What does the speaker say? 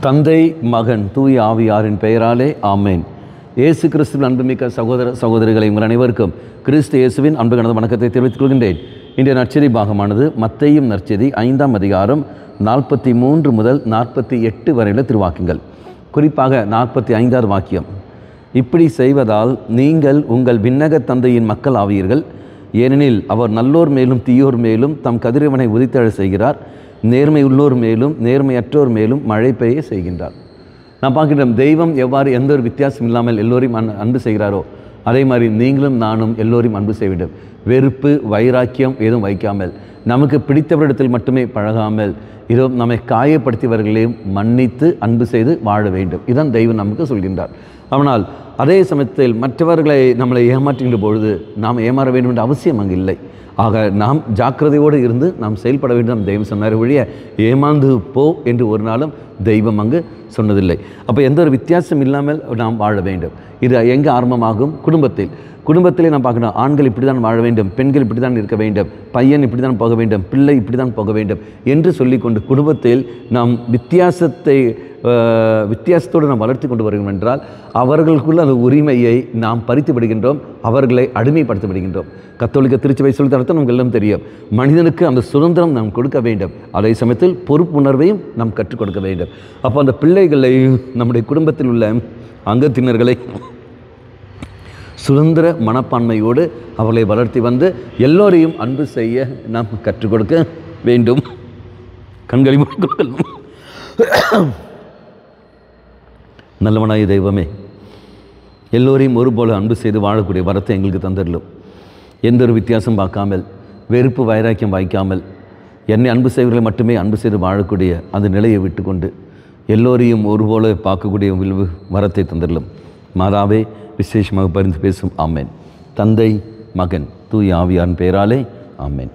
தந்தை, மகன், தூய ஆவியாரின் பெயராலே ஆமேன். இயேசு கிறிஸ்துவின் அன்புமிக்க சகோதர சகோதரிகளை உங்கள் அனைவருக்கும் கிறிஸ்து இயேசுவின் அன்பு கலந்த வணக்கத்தை தெரிவித்துக் கொள்கின்றேன். இன்றைய நற்செய்தி பாகமானது மத்தேயு நற்செய்தி 5ஆம் அதிகாரம் 43 முதல் 48 வரையுள்ள திருவாக்கியங்கள். குறிப்பாக 45வது வாக்கியம்: இப்படி செய்வதால் நீங்கள் உங்கள் விண்ணக தந்தையின் மக்கள் ஆவீர்கள். ஏனெனில் அவர் நல்லோர் மேலும் தீயோர் மேலும் தம் கதிரவனை உதித்தெழ செய்கிறார். நேர்மை உள்ளோர் மேலும் நேர்மையற்றோர் மேலும் மழை பெய்ய செய்கின்றார். நான் பார்க்கின்றோம், தெய்வம் எவ்வாறு எந்த ஒரு வித்தியாசம் இல்லாமல் எல்லோரையும் அன்பு செய்கிறாரோ அதே மாதிரி நீங்களும் நானும் எல்லோரையும் அன்பு செய்ய வேண்டும். வெறுப்பு வைராக்கியம் எதுவும் வைக்காமல், நமக்கு பிடித்தவரிடத்தில் மட்டுமே பழகாமல், இதோ நம்மை காயப்படுத்தியவர்களையும் மன்னித்து அன்பு செய்து வாழ வேண்டும். இதுதான் தெய்வம் நமக்கு சொல்கின்றார். ஆனால் அதே சமயத்தில் மற்றவர்களை நம்மளை ஏமாற்றுகின்ற பொழுது நாம் ஏமாற வேண்டும் என்ற அவசியம் அங்கு இல்லை. ஆக நாம் ஜாக்கிரதையோடு இருந்து நாம் செயல்பட வேண்டும். தெய்வம் சொன்னார் ஒழிய ஏமாந்து போ என்று ஒரு நாளும் தெய்வம் அங்கு சொன்னதில்லை. அப்போ எந்த ஒரு வித்தியாசம் இல்லாமல் நாம் வாழ வேண்டும். இது எங்கே ஆரம்பமாகும்? குடும்பத்திலே நாம் பார்க்கணும். ஆண்கள் இப்படி தான் வாழ வேண்டும், பெண்கள் இப்படி தான் இருக்க வேண்டும், பையன் இப்படி தான் போக வேண்டும், பிள்ளை இப்படி தான் போக வேண்டும் என்று சொல்லிக்கொண்டு குடும்பத்தில் நாம் வித்தியாசத்தோடு நாம் வளர்த்தி கொண்டு வருகிறோம் என்றால் அவர்களுக்குள்ள அந்த உரிமையை நாம் பறித்து விடுகின்றோம், அவர்களை அடிமைப்படுத்தி விடுகின்றோம். கத்தோலிக்க திருச்சபை சொல்லி தரத்தை நமக்கு எல்லாம் தெரியும். மனிதனுக்கு அந்த சுதந்திரம் நாம் கொடுக்க வேண்டும். அதே சமயத்தில் பொறுப்புணர்வையும் நாம் கற்றுக் கொடுக்க வேண்டும். அப்போ அந்த பிள்ளைகளை, நம்முடைய குடும்பத்தில் உள்ள அங்கத்தினர்களை சுதந்திர மனப்பான்மையோடு அவர்களை வளர்த்தி வந்து எல்லோரையும் அன்பு செய்ய நாம் கற்றுக் கொடுக்க வேண்டும். கண்களை மூடிக்கொள்ளும். நல்லவனாய தெய்வமே, எல்லோரையும் ஒருபோல அன்பு செய்து வாழக்கூடிய வரத்தை எங்களுக்கு தந்துடலும். எந்த ஒரு வித்தியாசம் பார்க்காமல், வெறுப்பு வைராக்கியம் வாய்க்காமல், என்னை அன்பு செய்வர்களை மட்டுமே அன்பு செய்து வாழக்கூடிய அந்த நிலையை விட்டு கொண்டு எல்லோரையும் ஒருபோல பார்க்கக்கூடிய வரத்தை தந்துடலும். மாதாவே, விசேஷமாக பரிந்து பேசும். ஆமேன். தந்தை, மகன், தூய ஆவியாரின் பெயராலே ஆமேன்.